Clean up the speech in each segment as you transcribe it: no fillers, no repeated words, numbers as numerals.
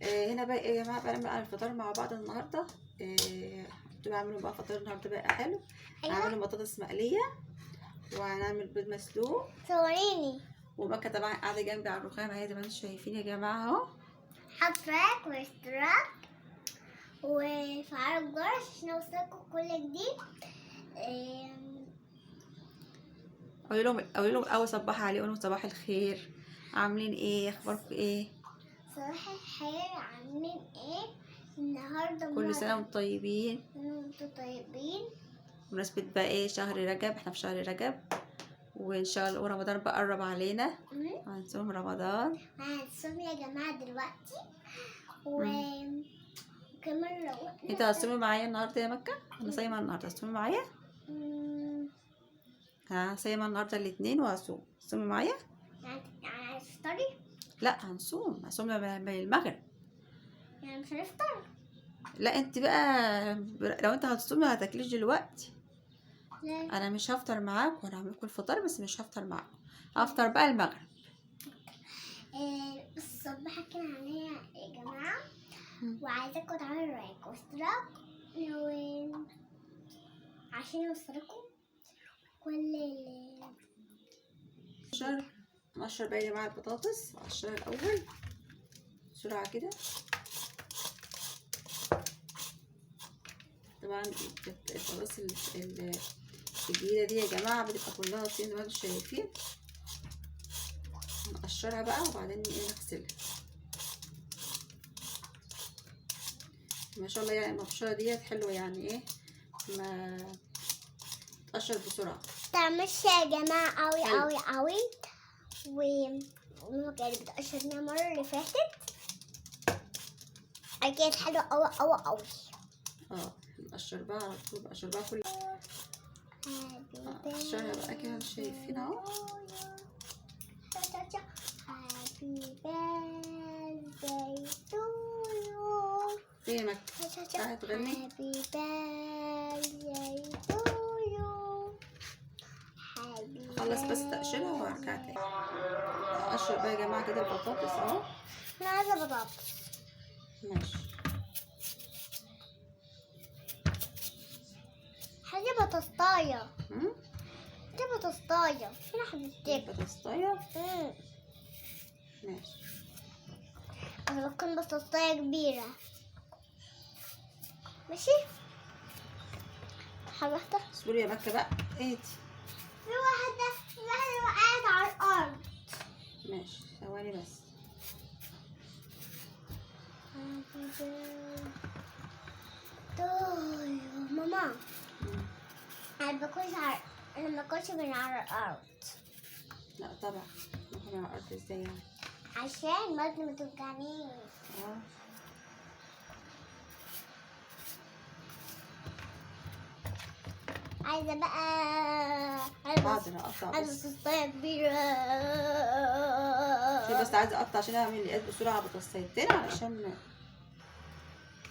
هنا بقى يا جماعه بقى نعمل الفطار مع بعض النهارده. كنت بعمله بقى فطار النهارده بقى حلو. أيوة. هعمل بطاطس مقليه وهنعمل بيض مسلوق. صوريني. وبكه طبعا قاعده جنبي على الرخام اهي زي ما انتم شايفين يا جماعه اهو. حطراك واشتراك وفعلوا الجرس عشان يوصلكوا كل جديد. قولي لهم الاول صباح عليكم، قولوا صباح الخير، عاملين ايه، اخباركم ايه؟ صباح الخير، عاملين ايه النهارده؟ كل سنه وانتم طيبين. وانتوا طيبين. بمناسبه بقى ايه شهر رجب، احنا في شهر رجب وان شاء الله رمضان بقى قرب علينا. هنصوم رمضان. هنصوم يا جماعه دلوقتي وكمان لو انت هتصومي معايا النهارده يا مكه؟ انا صايمه النهارده، هتصومي معايا؟ صايمه النهارده الاثنين وهصوم، تصومي معايا؟ يعني هتفطري؟ لا هنصوم من المغرب. يعني مش هنفطر؟ لا انت بقى لو انت هتصومي هتاكليش دلوقتي. ليه؟ انا مش هفطر معاكم، وانا هعمل لكم الفطار بس مش هفطر معاكم، هفطر بقى المغرب. الصبح كده عليا يا جماعه، وعايزاكم تعملوا لايك واشتراك عشان يوصلكم كل نقشر بقى يا جماعه البطاطس، نقشرها الاول بسرعه كده. طبعا البطاطس الجديده دي يا جماعه بتبقى كلها طين زي ما انتم شايفين. نقشرها بقى وبعدين نغسلها. ما شاء الله يعني المبشره ديت حلوه، يعني ايه ما تقشر بسرعه. تعملش يا جماعه قوي قوي قوي. وماما كانت بتقشرني المره اللي فاتت، كانت حلوه قوي قوي قوي. نقشر بقى على طول، بقشر بقى كل نقشرها بقى كده شايفين اهو. Happy birthday to you. فينك؟ تعالي تغني. Happy birthday to you. خلص بس تقشرها وهرجع تاني. اقشر بقى يا جماعه كده البطاطس اهو. انا عايزه بطاطس. ماشي. حاجه بطاطايه. دي بطاطايه. فين حبيبتك؟ بطاطايه. ماشي. انا بكون بطاطايه كبيره. ماشي. حاجه واحده. اصبري يا مكه بقى، اهدي. في واحده وقعت على الارض. ماشي ثواني بس. ماما انا ما باكلش من على الارض. لا طبعا ممكن على الارض ازاي يعني؟ عشان بطني ما توجعنيش. عايزه بقى عايزه بطاطايه كبيره. بس عايزه اقطع عشان اعمل الاياد بسرعه بطاطسيتين، علشان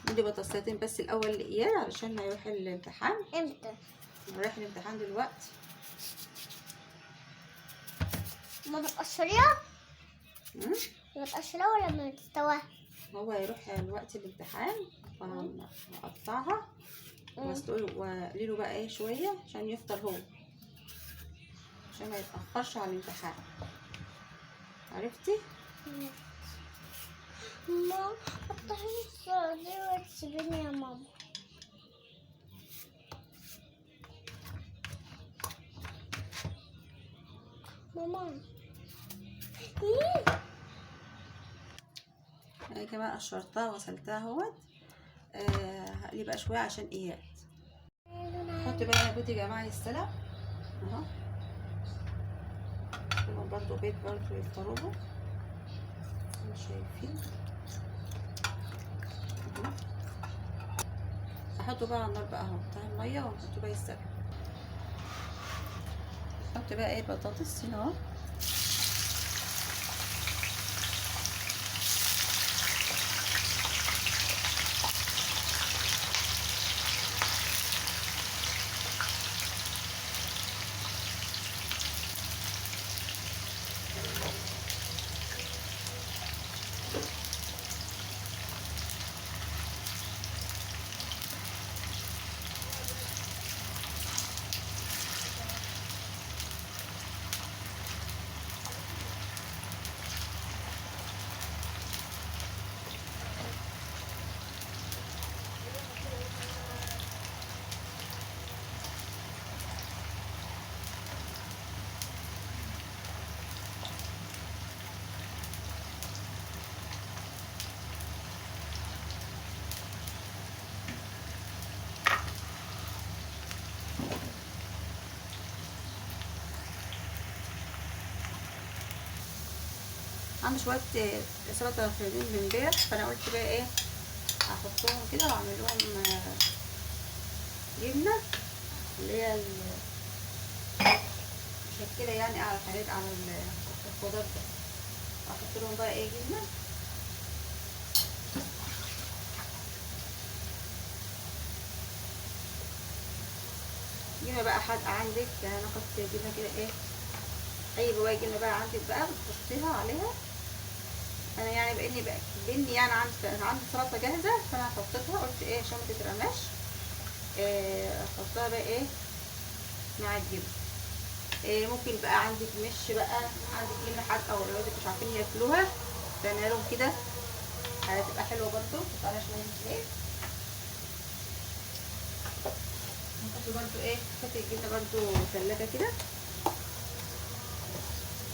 ندي بطاطسيتين بس الاول لاياد علشان هيروح الامتحان. امتى؟ رايح الامتحان دلوقتي. ما بتقشريها؟ بتقشريها ولا ما تستوى؟ هو هيروح الوقت الامتحان فهقطعها واقلي له بقى ايه شويه عشان يفطر هو، عشان ما يتاخرش على الامتحان. عرفتي؟ ماما قطعي الصورة دي وتسيبيني يا ماما. ماما انا كمان قشرتها وغسلتها اهوت. هقلي بقى شويه عشان اياد. حط بقى يا بودي يا جماعه السلق اهو. طبعا برضو بيض برضو يفطروه شايفين. احطه بقى على النار بقى اهو بتاع الميه، ونحط بقى السلق. احط بقى ايه بطاطس هنا اهو. عندي شويه سلطه خيارين من امبارح، فانا قلت بقى ايه هحطهم كده واعمل لهم جبنه اللي هي مشكله يعني على الحاجات على الخضار ده. احط لهم بقى ايه جبنه. جبنه بقى حادقه عندك، يعني انا احط جبنه كده ايه، اي بواقي جبنه بقى عندك بقى بتحطيها عليها. انا يعني باني يعني عندي سلطه جاهزه، فانا حطيتها قلت ايه عشان ما تترماش احطها بقى ايه مع الجبنه. ممكن بقى عندك مش بقى عندك جبنه حادقه واولادك مش عارفين ياكلوها، تعملها لهم كده هتبقى حلوه برده. تحط عليها شويه زيت، نحط برده ايه حته الجبنه برده ثلاجه كده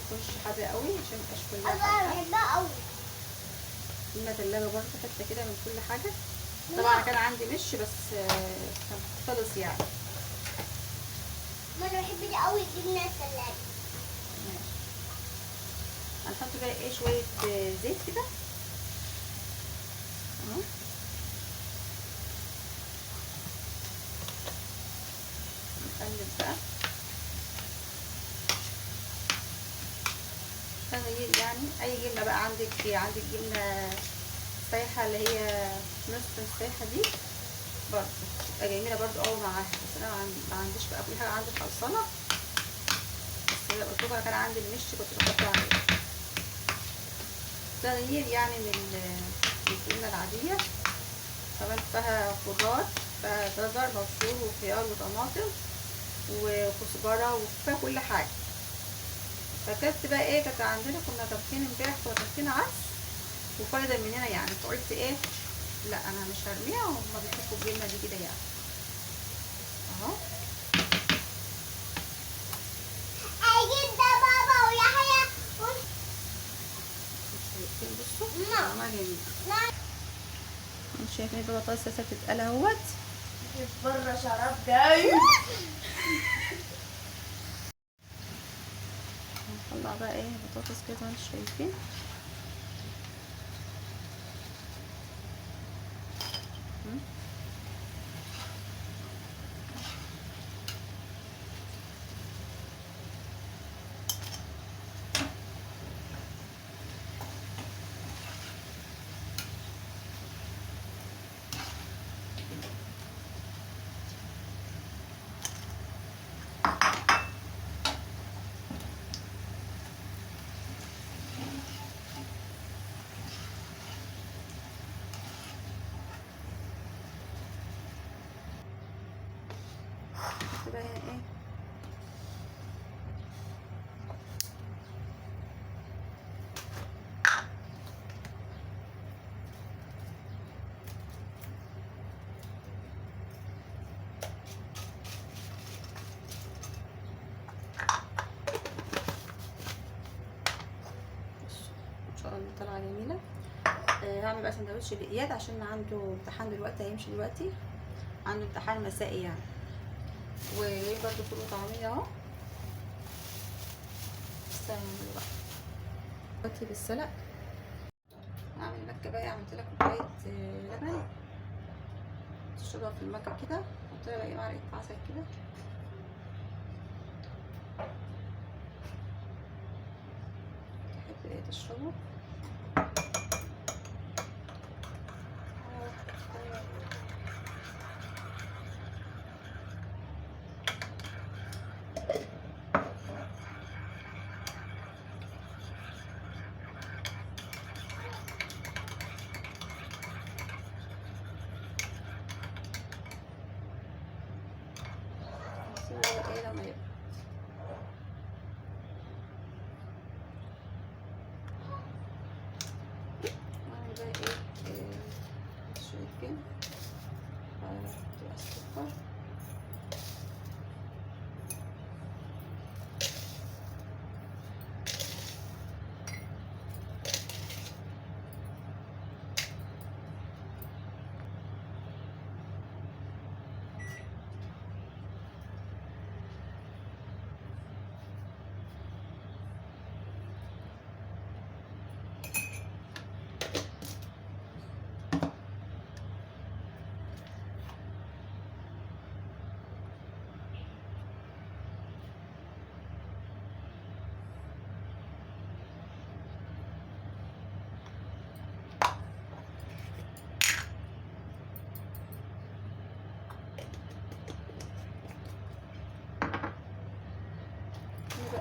تخش حادقه قوي عشان متبقاش كلها انا بحبها قوي. جبنه ثلاجه برده حته كده من كل حاجه. طبعا كان عندي مش بس كان خلص يعني. ما انا بحب دي قوي الجبنه الثلاجه. ماشي، هنحط بقى ايه شويه زيت كده اهو. نقلب بقى تغيير يعني. اي جبنه بقى عندك جبنه سايحه اللي هي نص السايحه دي برضه تبقى جميله برضه قوي معاها. بس انا ما عنديش بقى كل حاجه عندي خلصانه، بس لو قلت لكم كان عندي المش كنت بحط عليه تغيير يعني من الجبنه العاديه. كمان فيها خضار، فيها جزر مبشور وخيار وطماطم وكزبره وفيها كل حاجه. فكنت بقى ايه كانت عندنا كنا طابخين امبارح، كنا طابخين عدس وفايده مننا يعني، فقلت ايه لا انا مش هرميها وهما بيحبوا الجبنه دي كده يعني اهو. اجيب ده بابا ويحيى بصوا طعمها جميل. انتوا شايفين البطاطس لسه بتتقلى اهوت بره شراب جاي. هنطلع بقى ايه البطاطس كده زي ما انتوا شايفين. بقى ايه ان شاء الله طالعه جميله. هعمل بقى سندوتش لاياد عشان عنده امتحان دلوقتي، هيمشي دلوقتي عنده امتحان مسائي يعني. وجايب برده فول وطعميه اهو. استنوا بقى دلوقتي بالسلق. هعمل مكه بقى، عملت لك كوبايه لبن تشربها في المكه كده، حط لها بقى معلقه عسل كده تحب ايه تشربه. ايه لما يبقى اعمل بقى ايه شويتين تبقى السكر.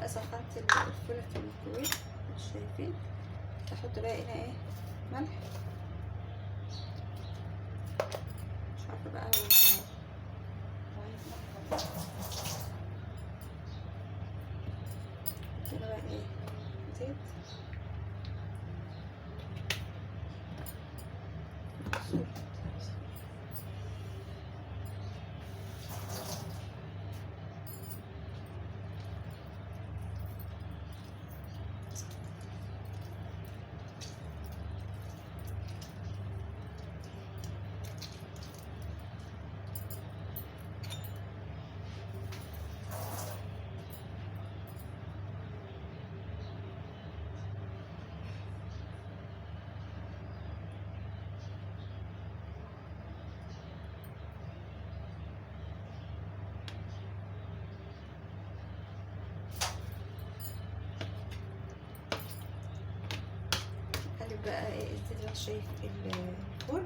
بقى سخنت الفول في الميكرويف مش شايفين. احط بقى هنا ايه ملح، مش عارفه بقى هو عايز ملح كده بقى ايه زيت بقى ايه الزيت اللي شايف الفول.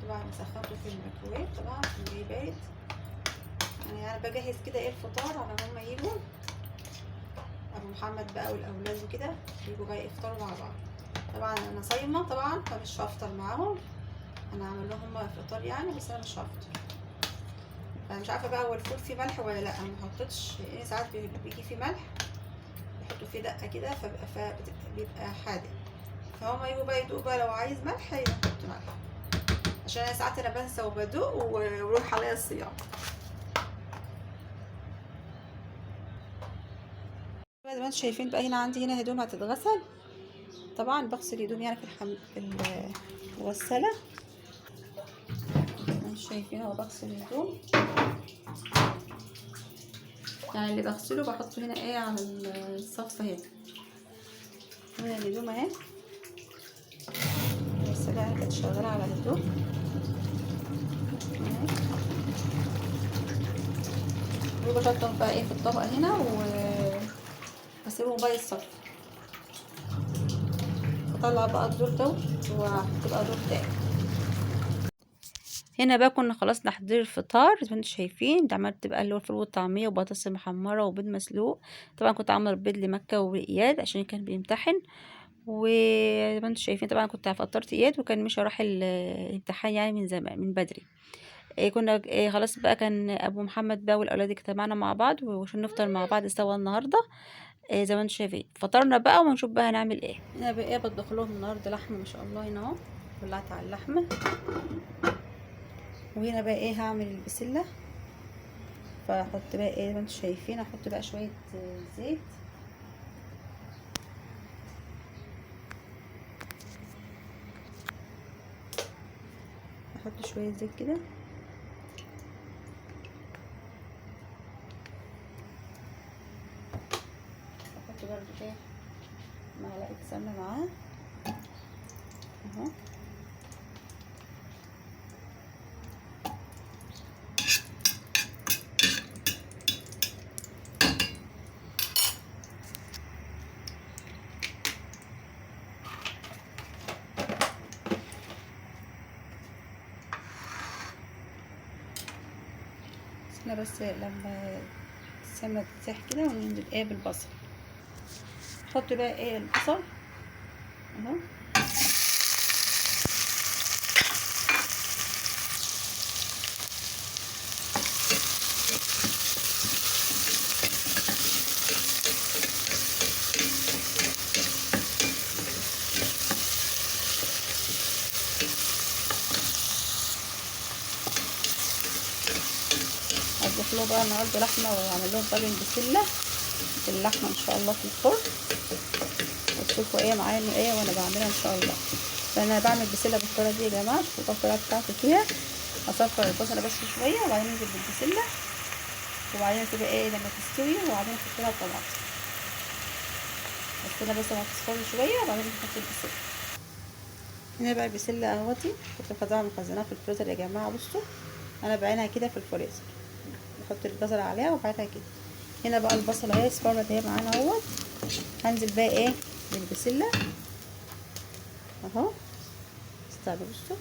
طبعا سخنته في الميكروويف طبعا اللي بارد. يعني انا بجهز كده ايه الفطار على ما هما يجوا ابو محمد بقى والاولاد وكده يجوا بقى يفطروا مع بعض. طبعا انا صايمه طبعا فمش هفطر معاهم، انا عامل لهم فطار يعني بس انا مش هفطر. فانا مش عارفه بقى هو الفول فيه ملح ولا لا. انا ما حطيتش يعني ساعات بيجي فيه ملح بيحطوا فيه دقه كده فبيبقى حادق. فهما يجوا بقى يدوقوا بقى لو عايز ملح يحط ملح عشان انا ساعات انا بنسى وبدوق ويروح عليا الصيام. زي ما انتم شايفين بقى هنا عندي هنا هدوم هتتغسل. طبعا بغسل هدوم يعني في الغسالة. انتم شايفين اهو بغسل الهدوم يعني اللي بغسله بحطه هنا ايه على الصف هنا. هنا الهدوم اهي الغسالة كانت شغالة على الهدوم وبحطهم بقى ايه في الطبق هنا واسيبهم بقى يتصفوا. اطلع بقى الدور ده وهحط بقى دور تاني. هنا بقى كنا خلاص تحضير الفطار زي ما انتم شايفين. ده عملت بقى اللي هو الفول والطعميه وبطاطس محمره وبيض مسلوق. طبعا كنت عامله البيض لمكه واياد عشان كان بيمتحن. وزي ما انتم شايفين طبعا كنت فطرت اياد وكان مش راح الامتحان يعني من زمان من بدري. كنا خلاص بقى كان ابو محمد بقى والاولاد اجتمعنا مع بعض وعشان نفطر مع بعض سوا النهارده. زي ما انتم شايفين فطرنا بقى ونشوف بقى هنعمل ايه. هنا بقى ايه بطبخ لهم النهارده لحمه ما شاء الله. هنا اهو ولعت على اللحمه. وهنا بقى ايه هعمل البسله. فاحط بقى ايه زي ما انتم شايفين احط بقى شويه زيت. احط شويه زيت كده. احط برضه ايه معلقه سمنه معاه اهو. احنا بس لما السمنه تسيح كده وننزل ايه بالبصل. احط بقى ايه البصل اهو. هطبخ له بقى النهارده لحمه وهعمل لهم طاجن بسله باللحمه ان شاء الله في الفرن. وتشوفوا ايه معايا انه ايه وانا بعملها ان شاء الله. فانا بعمل بسله بالطريقه دي يا جماعه. شوفوا الطريقه بتاعتي فيها. اصفر البصله بس شويه وبعدين انزل بالبسله وبعدين كده ايه لما تستوي وبعدين احط لها الطماطم. بس انا بس ما تصفر شويه وبعدين نحط البسله. هنا بقى البسله اهوتي كنت طبعا مخزناها في الفريزر يا جماعه. بصوا انا بعينها كده في الفريزر. نحط الجزر عليها وبعدها كده. هنا بقى البصله اهي اصفرت اهي معانا اهوت. هنزل بقى ايه بالبسله اهو. استنوا بصوا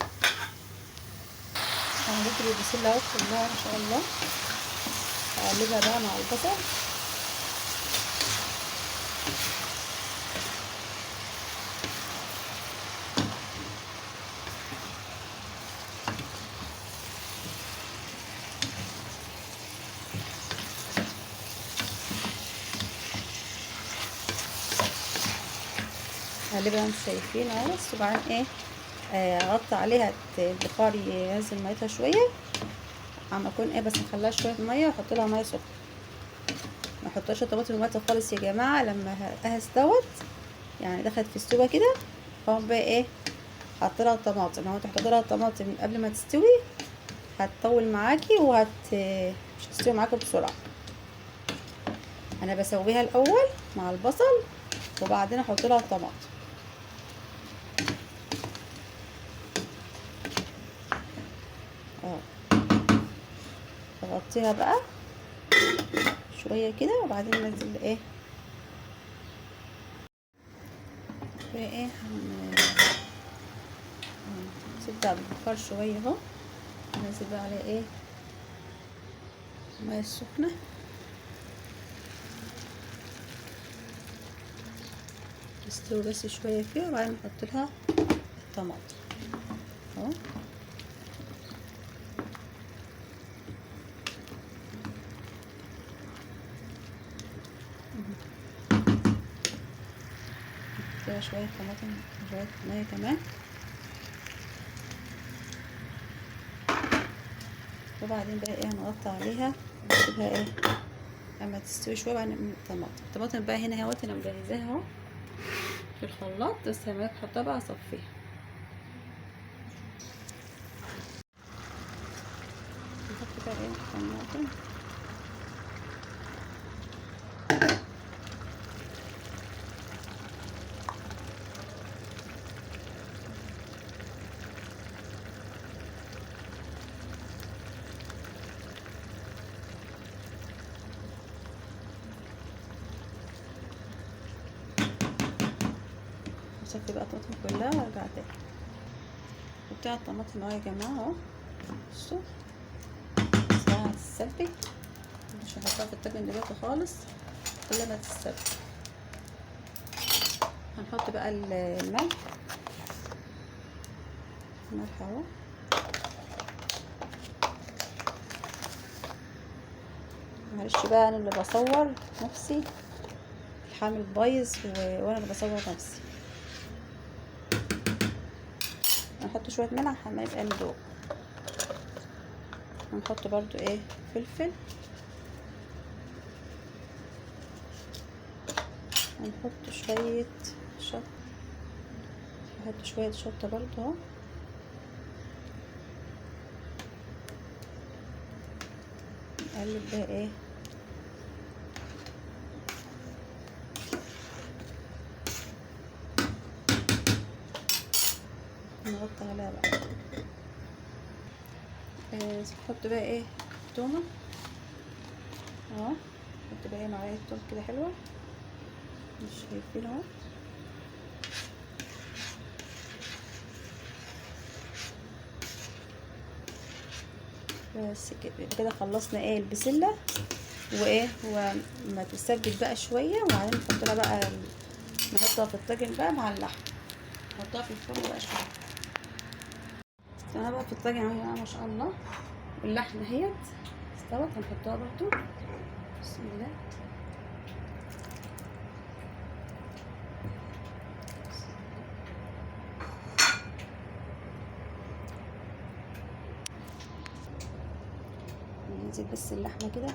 هنضيف البسله اهو كلها ان شاء الله. هقلبها بقى مع البصل هقلبها انتوا شايفين اهو بس. وبعدين ايه اغطي عليها البخار ينزل ميتها شويه، عم اكون ايه بس نخليها شويه ميه واحط لها ميه سخنه. ما احطش الطماطم ميتها خالص يا جماعه. لما استوت يعني دخلت في السوا كده، فاقوم بقى ايه حط لها الطماطم. لو انت حطيت لها الطماطم قبل ما تستوي هتطول معاكي مش هتستوي معاكي بسرعه. انا بسويها الاول مع البصل وبعدين احط لها الطماطم اهو. اغطيها بقى شويه كده وبعدين انزل ايه هنسيب بقى بالبخار شويه اهو. انزل بقى عليه ايه الميه السخنه تستوي بس شويه فيها، وبعدين نحط لها الطماطم اهو. فيها شويه طماطم وشويه ميه كمان، وبعدين بقى ايه هنغطي عليها ونسيبها ايه اما تستوي شويه. بعدين الطماطم بقى هنا اهوت انا مجهزاها اهو في الخلاط، بس لما اجي احطها بقى اصفيها. نحط بقى ايه الطماطم اصفي بقى الطماطم كلها وارجع تاني. وبتاع الطماطم اهو يا جماعه اهو. بصوا اسمها هتتسبك، مش هحطها في الطاجن دلوقتي خالص كل ما تتسبك. هنحط بقى الملح اهو. معلش بقى انا اللي بصور نفسي، الحامل بايظ وانا اللي بصور نفسي. هنحط شويه ملح عشان يبقى ندوق. هنحط برضو ايه فلفل، هنحط شويه شطه، هحط شويه شطه برضو اهو. نقلب بقى ايه نغطي عليها بقى. نحط بقى ايه تومه اهو. نحط بقى ايه معلقه توم كده حلوه، مش شايفين اهو. بس كده خلصنا ايه البسله وايه وما تتسبك بقى شويه، وبعدين نحط لها بقى نحطها في الطاجن بقى مع اللحم، نحطها في الفرن بقى شويه. انا بقى في الطاجن اهو ما شاء الله، واللحمه اهيت استوت. هنحطها برضو بسم الله. ننزل بس اللحمه كده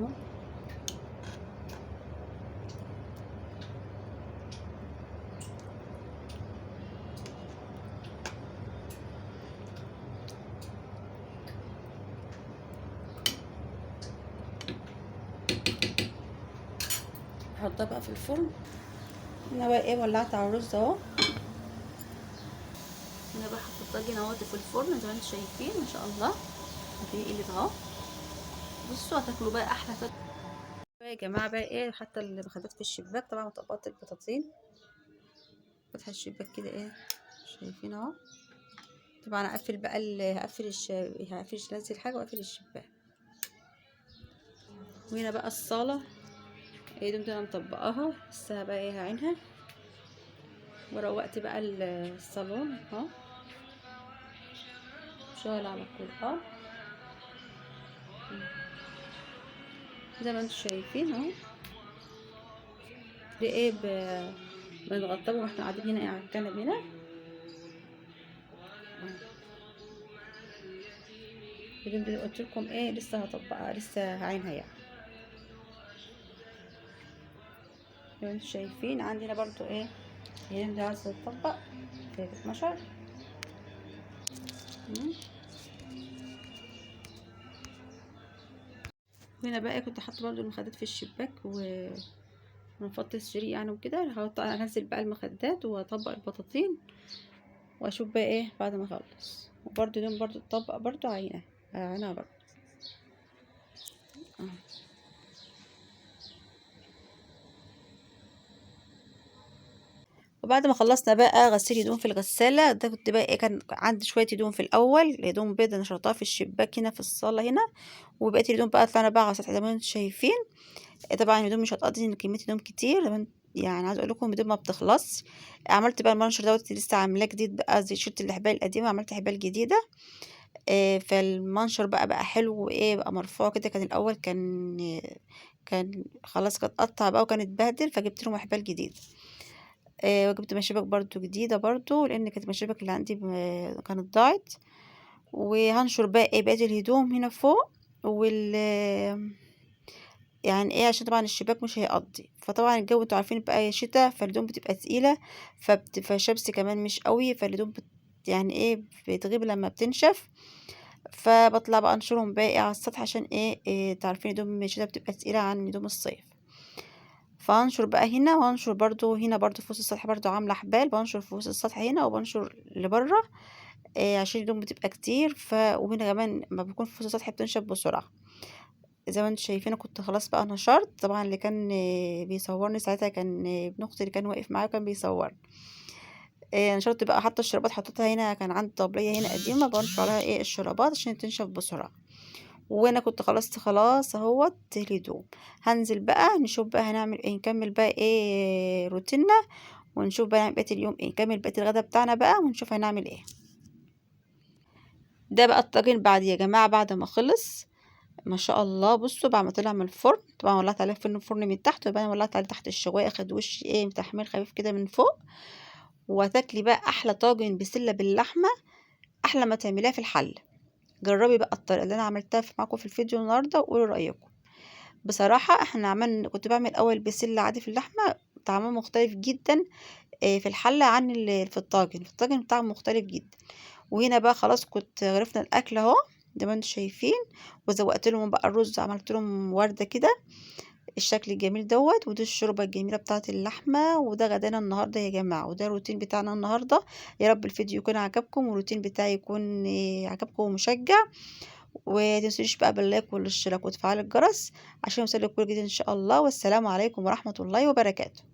اهو. نحطها بقى في الفرن. انا بقى ايه ولعت على الرز اهو. انا بقى حطيت الطاجن اهوت في الفرن زي ما انتم شايفين ما شاء الله بيقلب اهو. بصوا هتاكلوا بقى احلى طاجن يا جماعه. بقى ايه حتى اللي بخدت في الشباك طبعا طبقت البطاطين، فتح الشباك كده ايه شايفين اهو. طبعا هقفل بقى هقفل انزل حاجه واقفل الشباك. وهنا بقى الصاله ايه دي انا مطبقاها لسه بقى ايه هعينها. وروقت بقى الصالون اهو شغل على القرآن. زي ما انتم شايفين اهو. ايه بنغطبه واحنا قاعدين هنا على الكنبه هنا. الهدوم دي قلت لكم ايه لسه هطبقها، لسه هعينها يعني. زي ما انتم شايفين عندنا برضو ايه الهدوم دي عايزه تطبق كده 12. هنا بقى كنت حاطه برضو المخدات في الشباك ونفضت السرير يعني وكده. هنزل بقى المخدات واطبق البطاطين واشوف بقى ايه بعد ما اخلص. وبرضو اليوم برضو تطبق برضو عينها برضو. وبعد ما خلصنا بقى غسيل هدوم في الغسالة. ده كنت بقى ايه، كان عندي شوية هدوم في الأول، هدوم بيضة نشرتها في الشباك هنا في الصالة هنا، وبقيت الهدوم بقى طلعنا بقى على السطح زي ما انتم شايفين. طبعا الهدوم مش هتقضي ان كمية هدوم كتير، يعني عايز اقول لكم الهدوم ما بتخلص. عملت بقى المنشر دوت لسه عاملاه جديد بقى، زي شلت الحبال القديمة عملت حبال جديدة. فالمنشر بقى حلو وايه بقى مرفوع كده. كان الأول كان خلاص كانت قطع بقى وكانت اتبهدل، فجبت لهم حبال جديد. وجبت مشابك برضو جديدة برضو، لان كانت المشابك اللي عندي كانت ضاعت. وهنشر بقى ايه بقية الهدوم هنا فوق يعني ايه، عشان طبعا الشباك مش هيقضي. فطبعا الجو انتوا عارفين بقى شتا، فالهدوم بتبقى تقيلة، فالشمس كمان مش قوي، فالهدوم يعني ايه بتغيب لما بتنشف. فبطلع بقى انشرهم بقى على السطح عشان إيه تعرفين هدوم الشتا بتبقى تقيلة عن هدوم الصيف. فهنشر بقى هنا، وهنشر برضو هنا برضو في وسط السطح، برضو عاملة حبال بنشر في وسط السطح هنا وبنشر لبره. عشان الهدوم بتبقى كتير. وهنا كمان ما بيكون في وسط السطح بتنشف بسرعة. زي ما انتم شايفين كنت خلاص بقى نشرت. طبعا اللي كان بيصورني ساعتها كان ابن اختي اللي كان واقف معايا وكان بيصورني. نشرت بقى، حتى الشرابات حطيتها هنا، كان عندي طبلية هنا قديمة بنشر عليها الشرابات عشان تنشف بسرعة. وانا كنت خلاص اهوت الهدوم. هنزل بقى نشوف بقى هنعمل ايه، نكمل بقى روتيننا، ونشوف بقى نعمل بقية اليوم ايه، نكمل بقية الغدا بتاعنا بقى ونشوف هنعمل ايه. ده بقى الطاجن بعد يا جماعة بعد ما خلص ما شاء الله. بصوا بعد ما طلع من الفرن، طبعا ولعت عليه الفرن من تحت، وبعدين ولعت عليه تحت الشوايه، اخد وش تحمير خفيف كده من فوق. وهتاكلي بقى احلى طاجن بسله باللحمه، احلى ما تعمليها في الحل. جربي بقى الطريقه اللي انا عملتها معاكم في الفيديو النهارده وقولوا رايكم. بصراحه احنا كنت بعمل اول بسله عادي في اللحمه، طعمها مختلف جدا في الحله عن في الطاجن بتاعه مختلف جدا. وهنا بقى خلاص كنت غرفنا الاكل اهو زي ما انتم شايفين. وزوقت لهم بقى الرز، عملت لهم ورده كده الشكل الجميل دوت. ودي الشوربه الجميله بتاعه اللحمه. وده غدانا النهارده يا جماعه، وده الروتين بتاعنا النهارده. يا رب الفيديو يكون عجبكم والروتين بتاعي يكون عجبكم ومشجع. ومتنسوش بقى باللايك والاشتراك وتفعيل الجرس عشان يوصلك كل جديد ان شاء الله. والسلام عليكم ورحمه الله وبركاته.